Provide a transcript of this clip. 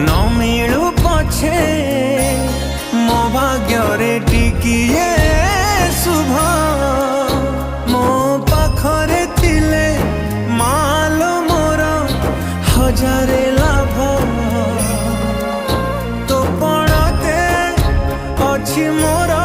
न मिलू पछे मो भाग्य टिकिए शुभ मो पाखरे थिले मालो मोर हजारे लाभ तो पड़ते अच्छी मोर